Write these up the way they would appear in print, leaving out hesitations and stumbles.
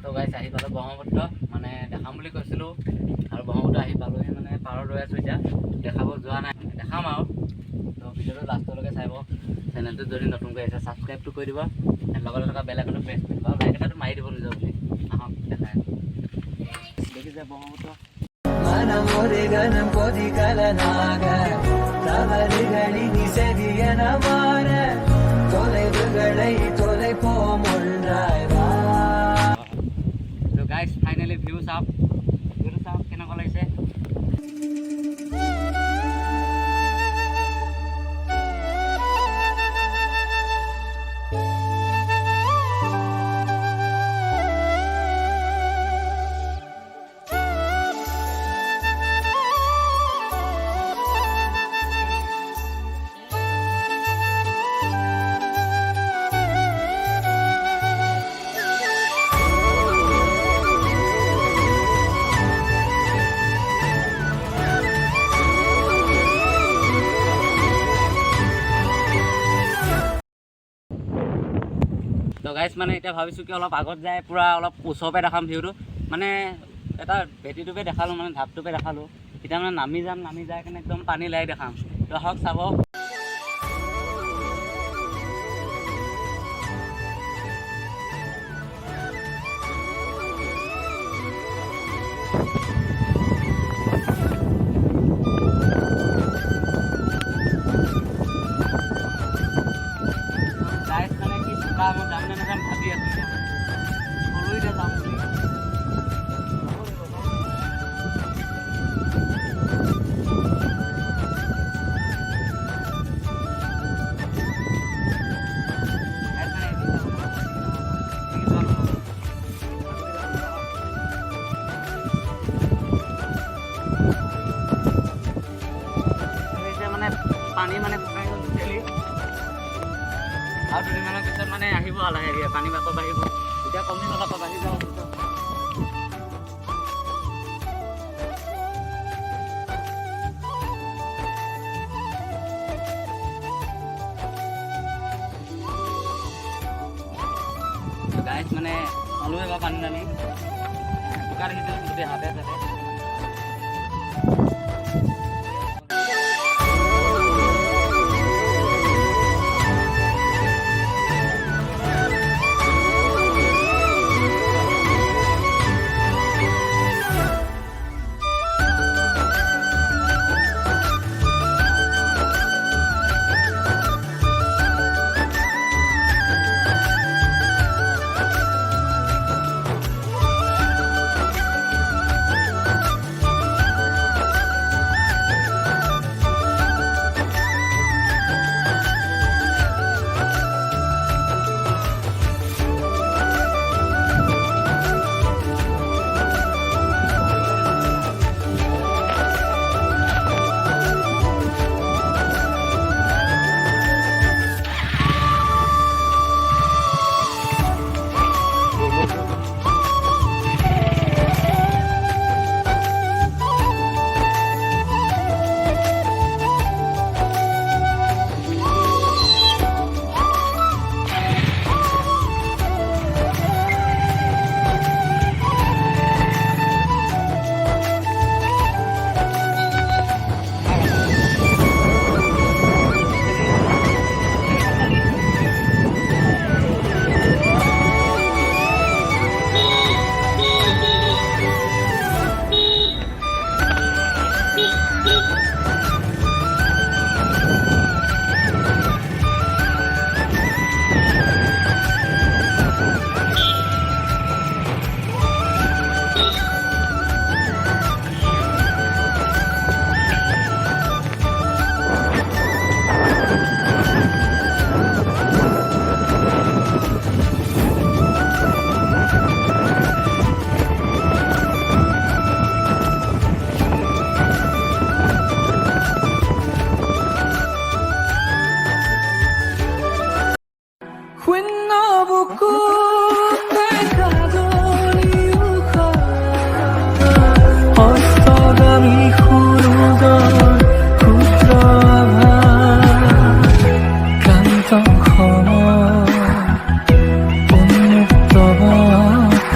তো গাইছ আহি পালোঁ ব্ৰহ্মপুত্ৰ মানে দেখাম বুলি কৈছিলোঁ আৰু ব্ৰহ্মপুত্ৰ আহি পালোঁহি মানে পাৰত ৰৈ আছোঁ এতিয়া দেখাব যোৱা নাই দেখাম আৰু তো ভিডিঅ'টো লাষ্টলৈকে চাব চেনেলটোত যদি নতুনকৈ আহিছে ছাবস্ক্ৰাইবটো কৰি দিব লগতে থকা বেল আইকনটো প্ৰেছ কৰি দিব আৰু লাইক এটাটো মাৰি দিব নিজৰ বুলি আহক দেখাই দেখিছে ব্ৰহ্মপুত্ৰ তো গাইজ ফাইনেলি ভিউ চাওক কেনেকুৱা লাগিছে তো গাইজ মানে এতিয়া ভাবিছোঁ কি অলপ আগত যায় পূৰা অলপ ওচৰপে দেখাম ভিউটো মানে এটা ভেটিটোপে দেখালোঁ মানে ঢাপটোপে দেখালোঁ এতিয়া মানে নামি যাম নামি যায় কাৰণে একদম পানী লাই দেখাম তো আহক চাব গাইজ মানে কি চোকা মই যাম নে নাযাম ভাবি আছোঁ এতিয়া সৰুতে যাম বুলি মানে পানী মানে শুকাই গ'ল টোটেলি আৰু দুদিনমানৰ পিছত মানে আহিব লাহে লাহে পানী আকৌ বাঢ়িব এতিয়া কমি গ'ল আকৌ বাঢ়ি যাব গাইজ মানে পালোঁ এবাৰ পানী নামি বোকা দেখিছোঁ গোটেই হাতে চাতে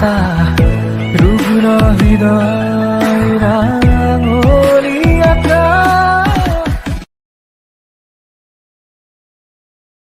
এটা ৰুগ্ন হৃদয়